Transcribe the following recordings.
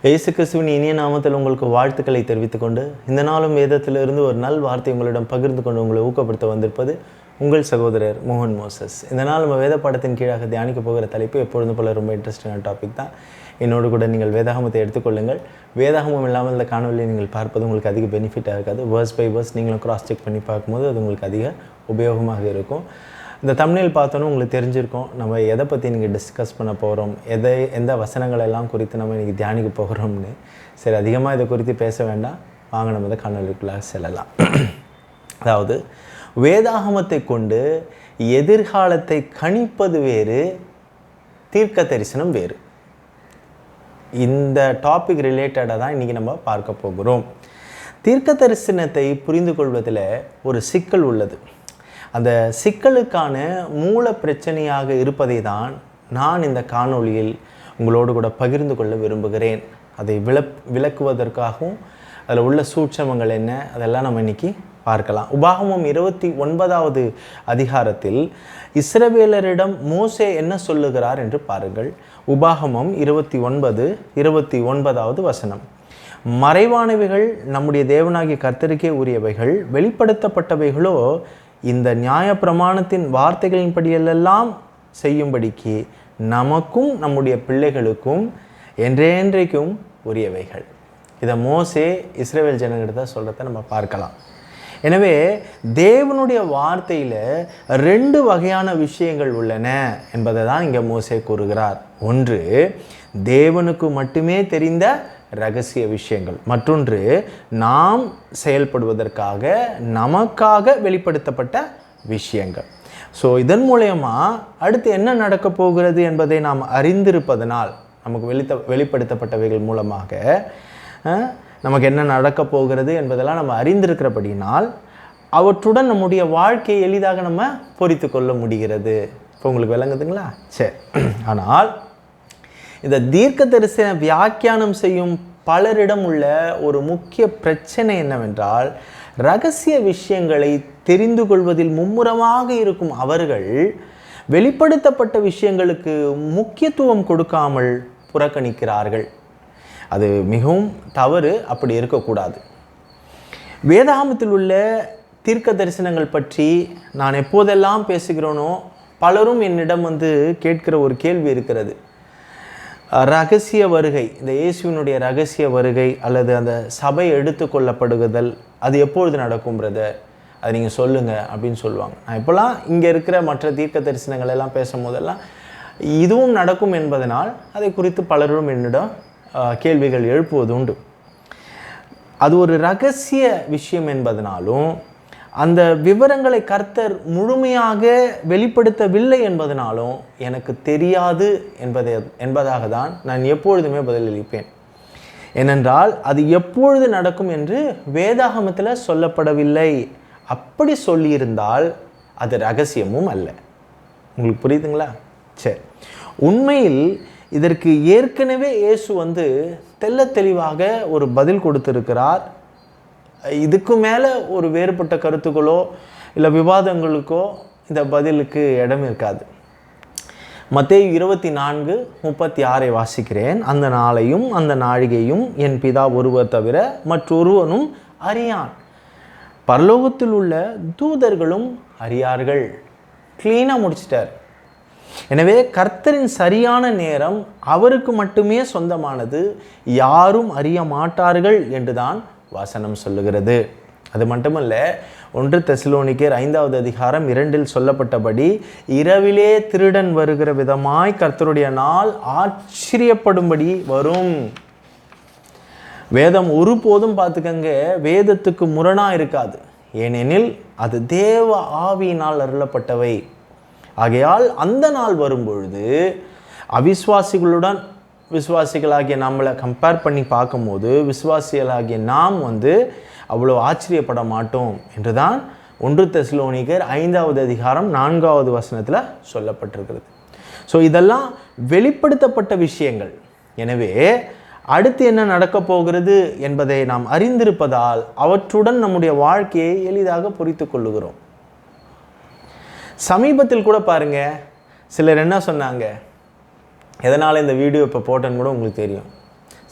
இயேசு கிறிஸ்துவின் இனிய நாமத்தில் உங்களுக்கு வாழ்த்துக்களை தெரிவித்துக்கொண்டு இந்த நாளும் வேதத்திலிருந்து ஒரு நல் வார்த்தை உங்களிடம் பகிர்ந்து கொண்டு உங்களை ஊக்கப்படுத்த வந்திருப்பது உங்கள் சகோதரர் மோகன் மோசஸ். இந்த நாள் நம்ம வேத பாடத்தின் கீழாக தியானிக்க போகிற தலைப்பு எப்பொழுதும் போல ரொம்ப இன்ட்ரெஸ்டிங்கான டாபிக் தான். என்னோடு கூட நீங்கள் வேதாகமத்தை எடுத்துக்கொள்ளுங்கள். வேதாகமம் இல்லாமல் இந்த காணொலியை நீங்கள் பார்ப்பது உங்களுக்கு அதிக பெனிஃபிட்டாக இருக்காது. வேர்ஸ் பை வேர்ஸ் நீங்களும் கிராஸ் செக் பண்ணி பார்க்கும்போது அது உங்களுக்கு அதிக உபயோகமாக இருக்கும். இந்த தம்ப்நெயில் பார்த்தோன்னு உங்களுக்கு தெரிஞ்சிருக்கும் நம்ம எதை பற்றி நீங்கள் டிஸ்கஸ் பண்ண போகிறோம், எந்த வசனங்கள் எல்லாம் குறித்து நம்ம இன்றைக்கி தியானிக்க போகிறோம்னு. சரி, அதிகமாக இதை குறித்து பேச வேண்டாம், வாங்க நம்ம இதை காணொலிக்குள்ளாக செல்லலாம். அதாவது வேதாகமத்தை கொண்டு எதிர்காலத்தை கணிப்பது வேறு, தீர்க்க தரிசனம் வேறு. இந்த டாபிக் ரிலேட்டடாக தான் இன்றைக்கி நம்ம பார்க்க போகிறோம். தீர்க்க தரிசனத்தை புரிந்து கொள்வதில் ஒரு சிக்கல் உள்ளது. அந்த சிக்கலுக்கான மூல பிரச்சனையாக இருப்பதை தான் நான் இந்த காணொளியில் உங்களோடு கூட பகிர்ந்து கொள்ள விரும்புகிறேன். அதை விளக்குவதற்காகவும் அதில் உள்ள சூட்சமங்கள் என்ன அதெல்லாம் நம்ம இன்றைக்கி பார்க்கலாம். உபாகமம் 29வது அதிகாரத்தில் இஸ்ரவேலரிடம் மோசே என்ன சொல்லுகிறார் என்று பாருங்கள். உபாகமம் 29வது வசனம். மறைவானவைகள் நம்முடைய தேவனாகிய கர்த்தருக்கே உரியவைகள், வெளிப்படுத்தப்பட்டவைகளோ இந்த நியாயப்பிரமாணத்தின் வார்த்தைகளின்படியெல்லாம் செய்யும்படிக்கு நமக்கும் நம்முடைய பிள்ளைகளுக்கும் என்றென்றைக்கும் உரியவைகள். இதை மோசே இஸ்ரவேல் ஜனங்கிட்ட சொல்கிறத நம்ம பார்க்கலாம். எனவே தேவனுடைய வார்த்தையில் 2 வகையான விஷயங்கள் உள்ளன என்பதை தான் இங்கே மோசே கூறுகிறார். ஒன்று தேவனுக்கு மட்டுமே தெரிந்த ரகசிய விஷயங்கள், மற்றொன்று நாம் செயல்படுவதற்காக நமக்காக வெளிப்படுத்தப்பட்ட விஷயங்கள். ஸோ இதன் மூலயமா அடுத்து என்ன நடக்க போகிறது என்பதை நாம் அறிந்திருப்பதனால், நமக்கு வெளிப்படுத்தப்பட்டவைகள் மூலமாக நமக்கு என்ன நடக்க போகிறது என்பதெல்லாம் நம்ம அறிந்திருக்கிறபடினால் அவற்றுடன் நம்முடைய வாழ்க்கையை எளிதாக நம்ம பொறித்து கொள்ள முடிகிறது. இப்போ உங்களுக்கு விளங்குதுங்களா? சரி. ஆனால் இந்த தீர்க்க தரிசன வியாக்கியானம் செய்யும் பலரிடம் உள்ள ஒரு முக்கிய பிரச்சனை என்னவென்றால், இரகசிய விஷயங்களை தெரிந்து கொள்வதில் மும்முரமாக இருக்கும் அவர்கள் வெளிப்படுத்தப்பட்ட விஷயங்களுக்கு முக்கியத்துவம் கொடுக்காமல் புறக்கணிக்கிறார்கள். அது மிகவும் தவறு. அப்படி இருக்கக்கூடாது. வேதாகமத்தில் உள்ள தீர்க்க தரிசனங்கள் பற்றி நான் எப்போதெல்லாம் பேசுகிறேனோ பலரும் என்னிடம் கேட்கிற ஒரு கேள்வி இருக்கிறது. ரகசிய வருகை, இந்த இயேசுவினுடைய ரகசிய வருகை அல்லது அந்த சபை எடுத்துக்கொள்ளப்படுதல் அது எப்பொழுது நடக்கும் பிரதர், அது நீங்கள் சொல்லுங்கள் அப்படின்னு சொல்லுவாங்க. நான் இப்போலாம் இங்கே இருக்கிற மற்ற தீர்க்க தரிசனங்கள் எல்லாம் பேசும்போதெல்லாம் இதுவும் நடக்கும் என்பதனால் அதை குறித்து பலரும் என்னிடம் கேள்விகள் எழுப்புவது உண்டு. அது ஒரு ரகசிய விஷயம் என்பதனாலும் அந்த விவரங்களை கர்த்தர் முழுமையாக வெளிப்படுத்தவில்லை என்பதனாலும் எனக்கு தெரியாது என்பதாக தான் நான் எப்பொழுதுமே பதிலளிப்பேன். ஏனென்றால் அது எப்பொழுது நடக்கும் என்று வேதாகமத்தில் சொல்லப்படவில்லை. அப்படி சொல்லியிருந்தால் அது ரகசியமும் அல்ல. உங்களுக்கு புரியுதுங்களா? சரி. உண்மையில் இதற்கு ஏற்கனவே இயேசு தெள்ள தெளிவாக ஒரு பதில் கொடுத்திருக்கிறார். இதுக்கு மேலே ஒரு வேறுபட்ட கருத்துக்களோ இல்லை விவாதங்களுக்கோ இந்த பதிலுக்கு இடம் இருக்காது. மத்தேயு 24:36 வாசிக்கிறேன். அந்த நாளையும் அந்த நாழிகையும் என் பிதா ஒருவர் தவிர மற்றொருவனும் அறியான், பரலோகத்தில் உள்ள தூதர்களும் அறியார்கள். கிளீனாக முடிச்சிட்டார். எனவே கர்த்தரின் சரியான நேரம் அவருக்கு மட்டுமே சொந்தமானது, யாரும் அறிய மாட்டார்கள் என்றுதான் வசனம் சொல்லுகிறது. அது மட்டுமல்ல, 1 தெசலோனிக்கேயர் 5வது அதிகாரம் 2 சொல்லப்பட்டபடி இரவிலே திருடன் வருகிற விதமாய் கர்த்தருடைய நாள் ஆச்சரியப்படும்படி வரும். வேதம் ஒருபோதும் பார்த்துக்கங்க வேதத்துக்கு முரணாக இருக்காது. ஏனெனில் அது தேவ ஆவியினால் அருளப்பட்டவை. ஆகையால் அந்த நாள் வரும்பொழுது அவிசுவாசிகளுடன் விசுவாசிகளாகிய நம்மளை கம்பேர் பண்ணி பார்க்கும்போது விசுவாசிகளாகிய நாம் அவ்வளோ ஆச்சரியப்பட மாட்டோம் என்று தான் 1 தெசலோனிக்கேயர் 5வது அதிகாரம் 4வது வசனத்தில் சொல்லப்பட்டிருக்கிறது. ஸோ இதெல்லாம் வெளிப்படுத்தப்பட்ட விஷயங்கள். எனவே அடுத்து என்ன நடக்கப் போகிறது என்பதை நாம் அறிந்திருப்பதால் அவற்றுடன் நம்முடைய வாழ்க்கையை எளிதாக பொறித்து கொள்ளுகிறோம். சமீபத்தில் கூட பாருங்கள், சிலர் என்ன சொன்னாங்க, எதனால் இந்த வீடியோ இப்போ போட்டேன்னு கூட உங்களுக்கு தெரியும்.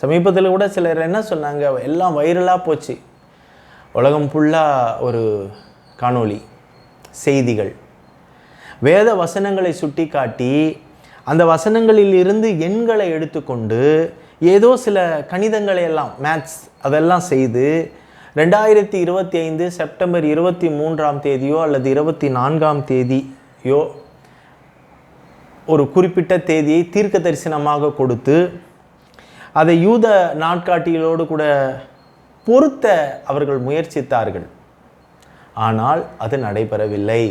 சமீபத்தில் கூட சிலர் என்ன சொன்னாங்க, எல்லாம் வைரலாக போச்சு, உலகம் ஃபுல்லாக ஒரு காணொளி செய்திகள், வேத வசனங்களை சுட்டி காட்டி அந்த வசனங்களில் இருந்து எண்களை எடுத்துக்கொண்டு ஏதோ சில கணிதங்களை எல்லாம் மேத்ஸ் அதெல்லாம் செய்து 2025 செப்டம்பர் 23 அல்லது 24 ஒரு குறிப்பிட்ட தேதியை தீர்க்க தரிசனமாக கொடுத்து அதை யூத நாட்காட்டிகளோடு கூட பொருத்த அவர்கள் முயற்சித்தார்கள். ஆனால் அது நடைபெறவில்லை.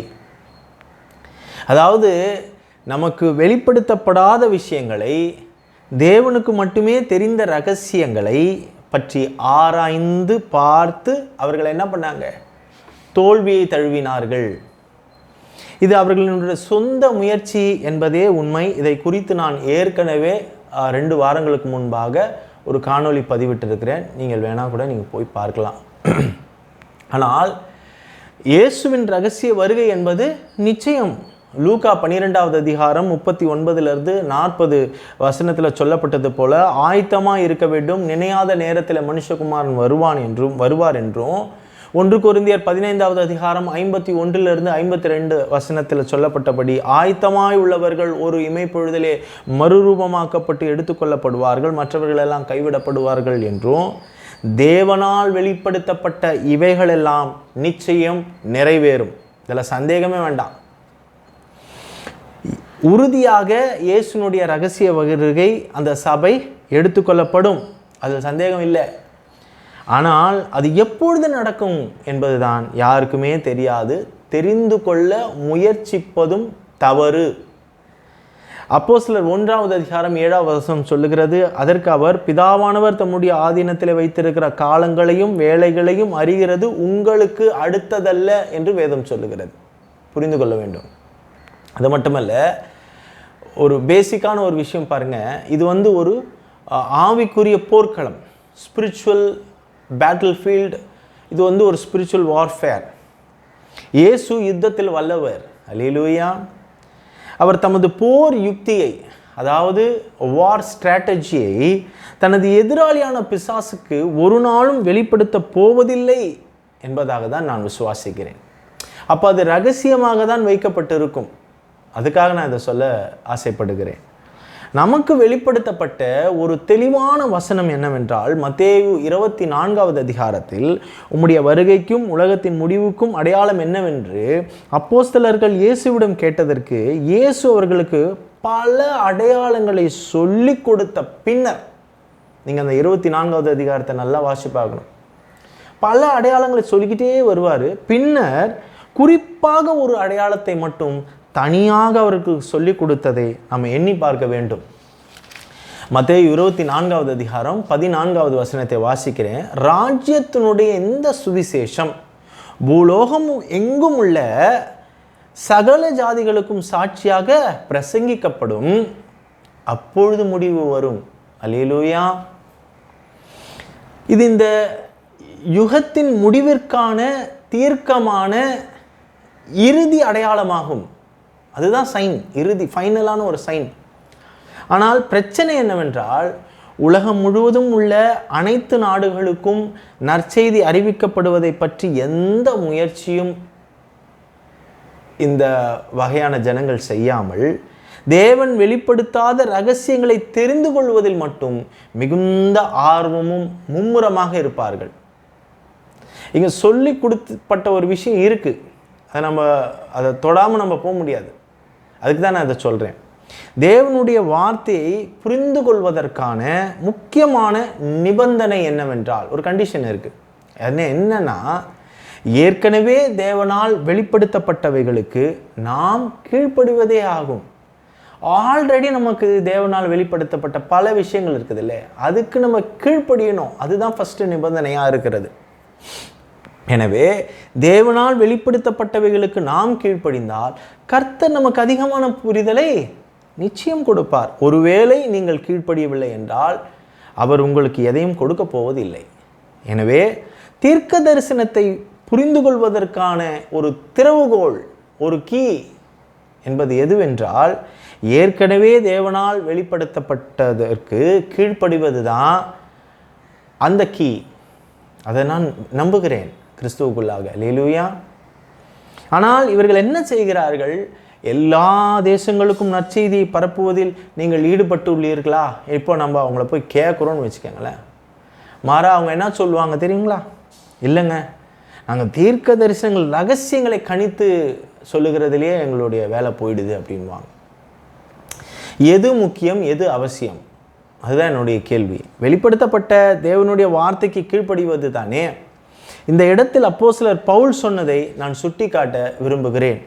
அதாவது நமக்கு வெளிப்படுத்தப்படாத விஷயங்களை, தேவனுக்கு மட்டுமே தெரிந்த ரகசியங்களை பற்றி ஆராய்ந்து பார்த்து அவர்கள் என்ன பண்ணாங்க, தோல்வியை தழுவினார்கள். இது அவர்களுடைய சொந்த முயற்சி என்பதே உண்மை. இதை குறித்து நான் ஏற்கனவே 2 வாரங்களுக்கு முன்பாக ஒரு காணொளி பதிவிட்டிருக்கிறேன். நீங்கள் வேணால் கூட நீங்கள் போய் பார்க்கலாம். ஆனால் இயேசுவின் ரகசிய வருகை என்பது நிச்சயம். லூக்கா 12வது அதிகாரம் 39 40 வசனத்தில் சொல்லப்பட்டது போல, ஆயத்தமாக இருக்க வேண்டும், நினையாத நேரத்தில் மனுஷகுமாரன் வருவார் என்றும் 1 கொரிந்தியர் 15வது அதிகாரம் 51 52 வசனத்தில் சொல்லப்பட்டபடி, ஆயத்தமாய் உள்ளவர்கள் ஒரு இமைப்பொழுதிலே மறுரூபமாக்கப்பட்டு எடுத்துக்கொள்ளப்படுவார்கள், மற்றவர்களெல்லாம் கைவிடப்படுவார்கள் என்றும், தேவனால் வெளிப்படுத்தப்பட்ட இவைகளெல்லாம் நிச்சயம் நிறைவேறும். இதில் சந்தேகமே வேண்டாம். உறுதியாக இயேசுனுடைய ரகசிய வருகை அந்த சபை எடுத்துக்கொள்ளப்படும், அதில் சந்தேகம் இல்லை. ஆனால் அது எப்பொழுது நடக்கும் என்பதுதான் யாருக்குமே தெரியாது. தெரிந்து கொள்ள முயற்சிப்பதும் தவறு. அப்போஸ்தலர் 1வது அதிகாரம் 7வது வசனம் சொல்லுகிறது, அதற்கு அவர், பிதாவானவர் தம்முடைய ஆதீனத்தில் வைத்திருக்கிற காலங்களையும் வேளைகளையும் அறிகிறது, உங்களுக்கு அடுத்ததல்ல என்று வேதம் சொல்லுகிறது. புரிந்து கொள்ள வேண்டும். அது மட்டுமல்ல, ஒரு பேசிக்கான ஒரு விஷயம் பாருங்கள். இது ஒரு ஆவிக்குரிய போர்க்களம், ஸ்பிரிச்சுவல் பேட்டில் ஃபீல்டு. இது ஒரு ஸ்பிரிச்சுவல் வார்ஃபேர். இயேசு யுத்தத்தில் வல்லவர். அல்லேலூயா. அவர் தமது போர் யுக்தியை, அதாவது வார் ஸ்ட்ராட்டஜியை தனது எதிராளியான பிசாசுக்கு ஒரு நாளும் வெளிப்படுத்த போவதில்லை என்பதாக தான் நான் விசுவாசிக்கிறேன். அப்போ அது ரகசியமாக தான் வைக்கப்பட்டிருக்கும். அதுக்காக நான் இதை சொல்ல ஆசைப்படுகிறேன். நமக்கு வெளிப்படுத்தப்பட்ட ஒரு தெளிவான வசனம் என்னவென்றால், மத்தேயு 24வது அதிகாரத்தில், உம்முடைய வருகைக்கும் உலகத்தின் முடிவுக்கும் அடையாளம் என்னவென்று அப்போஸ்தலர்கள் இயேசுவிடம் கேட்டதற்கு, இயேசு அவர்களுக்கு பல அடையாளங்களை சொல்லி கொடுத்த பின்னர், நீங்கள் அந்த 24வது அதிகாரத்தை நல்லா வாசி பார்க்கணும், பல அடையாளங்களை சொல்லிக்கிட்டே வருவார். பின்னர் குறிப்பாக ஒரு அடையாளத்தை மட்டும் தனியாக அவருக்கு சொல்லிக் கொடுத்ததை நம்ம எண்ணி பார்க்க வேண்டும். மத்தேயு 24வது அதிகாரம் 14வது வசனத்தை வாசிக்கிறேன். ராஜ்யத்தினுடைய இந்த சுவிசேஷம் பூலோகம் எங்கும் உள்ள சகல ஜாதிகளுக்கும் சாட்சியாக பிரசங்கிக்கப்படும், அப்பொழுது முடிவு வரும். அல்லேலூயா. இது இந்த யுகத்தின் முடிவிற்கான தீர்க்கமான இறுதி அடையாளமாகும். அதுதான் சைன், இறுதி ஃபைனலான ஒரு சைன். ஆனால் பிரச்சனை என்னவென்றால், உலகம் முழுவதும் உள்ள அனைத்து நாடுகளுக்கும் நற்செய்தி அறிவிக்கப்படுவதை பற்றி எந்த முயற்சியும் இந்த வகையான ஜனங்கள் செய்யாமல், தேவன் வெளிப்படுத்தாத ரகசியங்களை தெரிந்து கொள்வதில் மட்டும் மிகுந்த ஆர்வமும் மும்முரமாக இருப்பார்கள். இங்கே சொல்லி கொடுக்கப்பட்ட ஒரு விஷயம் இருக்குது, அதை தொடாமல் நம்ம போக முடியாது. அதுக்கு தான் நான் அதை சொல்கிறேன். தேவனுடைய வார்த்தையை புரிந்து கொள்வதற்கான முக்கியமான நிபந்தனை என்னவென்றால், ஒரு கண்டிஷன் இருக்குது. என்னன்னா, ஏற்கனவே தேவனால் வெளிப்படுத்தப்பட்டவைகளுக்கு நாம் கீழ்ப்படிவதே ஆகும். ஆல்ரெடி நமக்கு தேவனால் வெளிப்படுத்தப்பட்ட பல விஷயங்கள் இருக்குது இல்லை, அதுக்கு நம்ம கீழ்ப்படியணும். அதுதான் ஃபஸ்ட்டு நிபந்தனையாக இருக்கிறது. எனவே தேவனால் வெளிப்படுத்தப்பட்டவைகளுக்கு நாம் கீழ்ப்படிந்தால் கர்த்தர் நமக்கு அதிகமான புரிதலை நிச்சயம் கொடுப்பார். ஒருவேளை நீங்கள் கீழ்ப்படியவில்லை என்றால் அவர் உங்களுக்கு எதையும் கொடுக்க போவதில்லை. எனவே தீர்க்க தரிசனத்தை புரிந்து கொள்வதற்கான ஒரு திறவுகோல், ஒரு கீ என்பது எதுவென்றால், ஏற்கனவே தேவனால் வெளிப்படுத்தப்பட்டதற்கு கீழ்ப்படிவது தான் அந்த கீ. அதை நான் நம்புகிறேன் கிறிஸ்துவுக்குள்ளாக. அல்லேலூயா. ஆனால் இவர்கள் என்ன செய்கிறார்கள்? எல்லா தேசங்களுக்கும் நற்செய்தியை பரப்புவதில் நீங்கள் ஈடுபட்டு உள்ளீர்களா? இப்போ நம்ம அவங்கள போய் கேட்குறோன்னு வச்சுக்கோங்களேன். மாறா அவங்க என்ன சொல்லுவாங்க தெரியுங்களா? இல்லைங்க, நாங்கள் தீர்க்க தரிசனங்கள் ரகசியங்களை கணித்து சொல்லுகிறதுலேயே எங்களுடைய வேலை போயிடுது அப்படின்வாங்க. எது முக்கியம், எது அவசியம்? அதுதான் என்னுடைய கேள்வி. வெளிப்படுத்தப்பட்ட தேவனுடைய வார்த்தைக்கு கீழ்ப்படிவது தானே. இந்த இடத்தில் அப்போஸ்தலர் பவுல் சொன்னதை நான் சுட்டி காட்ட விரும்புகிறேன்.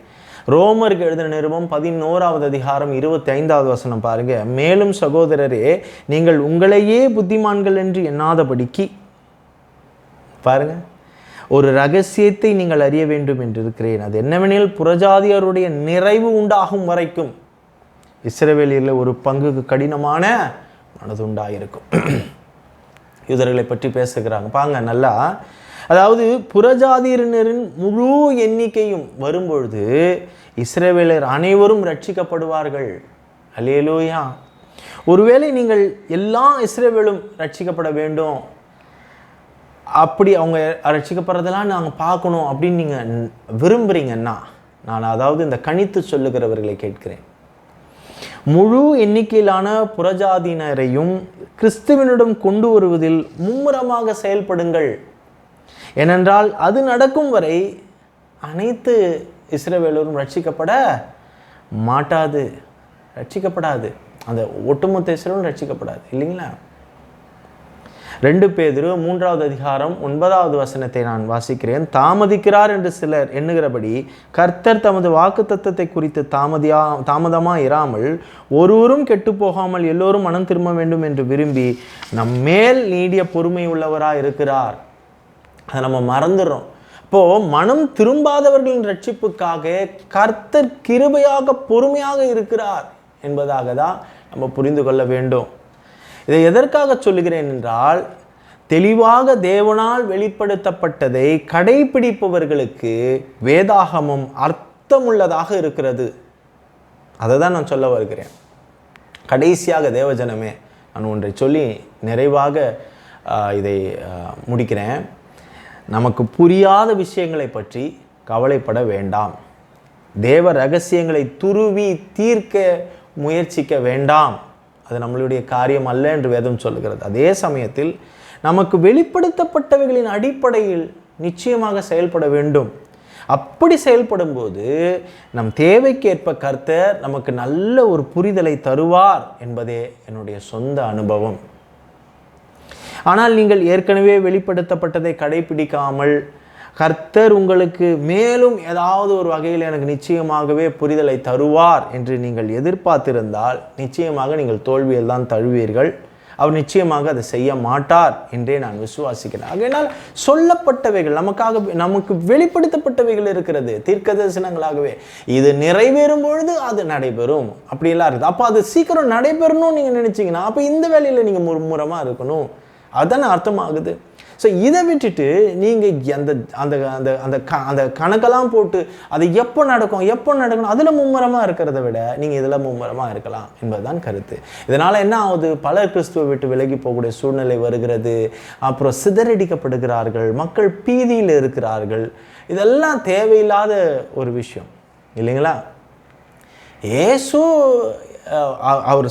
ரோமருக்கு எழுதின நிருபம் 11வது அதிகாரம் 25வது வசனம் பாருங்க. மேலும் சகோதரரே, நீங்கள் உங்களையே புத்திமான்கள் என்று எண்ணாதபடிக்கு, பாருங்க, ஒரு ரகசியத்தை நீங்கள் அறிய வேண்டும் என்று இருக்கிறேன். அது என்னவெனில், புறஜாதியருடைய நிறைவு உண்டாகும் வரைக்கும் இஸ்ரவேலில் ஒரு பங்குக்கு கடினமான மனது உண்டாயிருக்கும். யூதர்களை பற்றி பேசுகிறாங்க பாங்க நல்லா. அதாவது புறஜாதியினரின் முழு எண்ணிக்கையும் வரும்பொழுது இஸ்ரவேலர் அனைவரும் ரட்சிக்கப்படுவார்கள். அல்லேலூயா. ஒருவேளை நீங்கள் எல்லா இஸ்ரவேலும் ரட்சிக்கப்பட வேண்டும், அப்படி அவங்க ரட்சிக்கப்படுறதெல்லாம் நாங்கள் பார்க்கணும் அப்படின்னு நீங்கள் விரும்புகிறீங்கன்னா, நான் அதாவது இந்த கணித்து சொல்லுகிறவர்களை கேட்கிறேன். முழு எண்ணிக்கையிலான புறஜாதியினரையும் கிறிஸ்துவனிடம் கொண்டு வருவதில் மும்முரமாக செயல்படுங்கள். ஏனென்றால் அது நடக்கும் வரை அனைத்து இஸ்ரவேலரும் ரட்சிக்கப்பட மாட்டாது, ரட்சிக்கப்படாது. அந்த ஒட்டுமொத்த இஸ்ரவேலும் ரட்சிக்கப்படாது, இல்லைங்களா? 2 பேதுரு 3வது அதிகாரம் 9வது வசனத்தை நான் வாசிக்கிறேன். தாமதிக்கிறார் என்று சிலர் எண்ணுகிறபடி கர்த்தர் தமது வாக்குத்தத்தத்தை குறித்து தாமதமாக இராமல் ஒருவரும் கெட்டு போகாமல் எல்லோரும் மனம் திரும்ப வேண்டும் என்று விரும்பி நம்மேல் நீடிய பொறுமை உள்ளவராக இருக்கிறார். அதை நம்ம மறந்துடுறோம். இப்போது மனம் திரும்பாதவர்களின் ரட்சிப்புக்காக கர்த்தர் கிருபையாக பொறுமையாக இருக்கிறார் என்பதாக தான் நம்ம புரிந்து கொள்ள வேண்டும். இதை எதற்காக சொல்லுகிறேன் என்றால், தெளிவாக தேவனால் வெளிப்படுத்தப்பட்டதை கடைபிடிப்பவர்களுக்கு வேதாகமம் அர்த்தமுள்ளதாக இருக்கிறது. அதை தான் நான் சொல்ல வருகிறேன். கடைசியாக தேவஜனமே, நான் ஒன்றை சொல்லி நிறைவாக இதை முடிக்கிறேன். நமக்கு புரியாத விஷயங்களை பற்றி கவலைப்பட வேண்டாம். தேவ ரகசியங்களை துருவி தீர்க்க முயற்சிக்க வேண்டாம். அது நம்மளுடைய காரியம் அல்ல என்று வேதம் சொல்லுகிறது. அதே சமயத்தில் நமக்கு வெளிப்படுத்தப்பட்டவைகளின் அடிப்படையில் நிச்சயமாக செயல்பட வேண்டும். அப்படி செயல்படும் போது நம் தேவைக்கேற்ப கர்த்தர் நமக்கு நல்ல ஒரு புரிதலை தருவார் என்பதே என்னுடைய சொந்த அனுபவம். ஆனால் நீங்கள் ஏற்கனவே வெளிப்படுத்தப்பட்டதை கடைபிடிக்காமல் கர்த்தர் உங்களுக்கு மேலும் ஏதாவது ஒரு வகையில் எனக்கு நிச்சயமாகவே புரிதலை தருவார் என்று நீங்கள் எதிர்பார்த்திருந்தால் நிச்சயமாக நீங்கள் தோல்வியில் தான் தழுவீர்கள். அவர் நிச்சயமாக அதை செய்ய மாட்டார் என்றே நான் விசுவாசிக்கிறேன். ஆகையினால் சொல்லப்பட்டவைகள் நமக்கு வெளிப்படுத்தப்பட்டவைகள் இருக்கிறது, தீர்க்க தரிசனங்களாகவே. இது நிறைவேறும் பொழுது அது நடைபெறும், அப்படியெல்லாம் இருக்குது. அப்போ அது சீக்கிரம் நடைபெறணும்னு நீங்கள் நினச்சிங்கன்னா அப்போ இந்த வேலையில் நீங்கள் மும்முரமாக இருக்கணும், அதுதானே அர்த்தமாகுது. ஸோ இதை விட்டுட்டு நீங்கள் அந்த அந்த அந்த அந்த அந்த கணக்கெல்லாம் போட்டு அது எப்போ நடக்கணும் அதில் மும்முரமாக இருக்கிறத விட நீங்கள் இதில் மும்முரமாக இருக்கலாம் என்பதுதான் கருத்து. இதனால் என்ன ஆகுது? பலர் கிறிஸ்துவை விட்டு விலகி போகக்கூடிய சூழ்நிலை வருகிறது. அப்புறம் சிதறடிக்கப்படுகிறார்கள், மக்கள் பீதியில் இருக்கிறார்கள். இதெல்லாம் தேவையில்லாத ஒரு விஷயம் இல்லைங்களா? இயேசு அவர்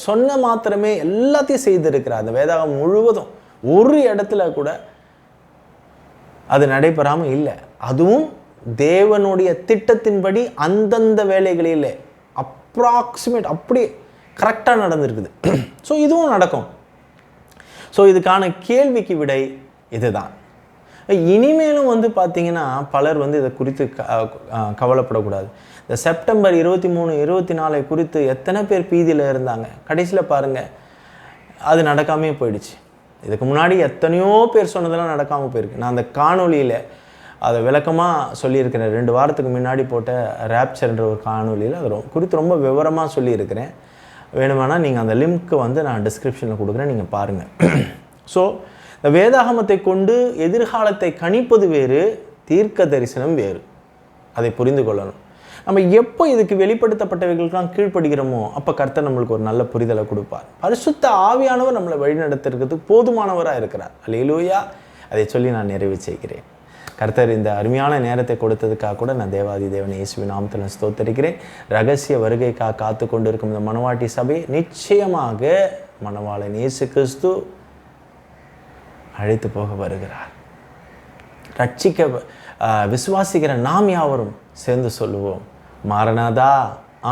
சொன்ன மாத்திரமே எல்லாத்தையும் செய்திருக்கிறார். அந்த வேதாகம் முழுவதும் ஒரு இடத்துல கூட அது நடைபெறாமல் இல்லை. அதுவும் தேவனுடைய திட்டத்தின்படி அந்தந்த வேலைகளில் அப்ராக்சிமேட் அப்படி கரெக்டாக நடந்திருக்குது. ஸோ இதுவும் நடக்கும். ஸோ இதுக்கான கேள்விக்கு விடை இதுதான். இனிமேலும் பார்த்தீங்கன்னா பலர் இதை குறித்து கவலைப்படக்கூடாது. இந்த செப்டம்பர் 23, 24 குறித்து எத்தனை பேர் பீதியில் இருந்தாங்க. கடைசியில் பாருங்கள், அது நடக்காமே போயிடுச்சு. இதுக்கு முன்னாடி எத்தனையோ பேர் சொன்னதெல்லாம் நடக்காமல் போயிருக்கு. நான் அந்த காணொலியில் அதை விளக்கமாக சொல்லியிருக்கிறேன். 2 வாரத்துக்கு முன்னாடி போட்ட ரேப்சர்ன்ற ஒரு காணொலியில் அது குறித்து ரொம்ப விவரமாக சொல்லியிருக்கிறேன். வேணுமானால் நீங்கள் அந்த லிங்க்கு நான் டிஸ்கிரிப்ஷனில் கொடுக்குறேன், நீங்கள் பாருங்கள். ஸோ இந்த வேதாகமத்தை கொண்டு எதிர்காலத்தை கணிப்பது வேறு, தீர்க்க தரிசனம் வேறு. அதை புரிந்து கொள்ளணும். நம்ம எப்போ இதுக்கு வெளிப்படுத்தப்பட்டவைகளுக்கெல்லாம் கீழ்ப்படுகிறோமோ அப்போ கர்த்தர் நம்மளுக்கு ஒரு நல்ல புரிதலை கொடுப்பார். பரிசுத்த ஆவியானவர் நம்மளை வழிநடத்துறதுக்கு போதுமானவராக இருக்கிறார். அல்லேலூயா. அதை சொல்லி நான் நிறைவு செய்கிறேன். கர்த்தர் இந்த அருமையான நேரத்தை கொடுத்ததுக்காக கூட நான் தேவாதி தேவனை இயேசுவின் நாமத்தில் ஸ்தோத்தரிக்கிறேன். ரகசிய வருகைக்காக காத்து கொண்டு இருக்கும் இந்த மணவாட்டி சபை நிச்சயமாக மணவாளன் இயேசு கிறிஸ்து அழைத்து போக வருகிறார். ரட்சிக்க விசுவாசிக்கிற நாம் யாவரும் சேர்ந்து சொல்லுவோம், மாரநாதா,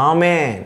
ஆமென்.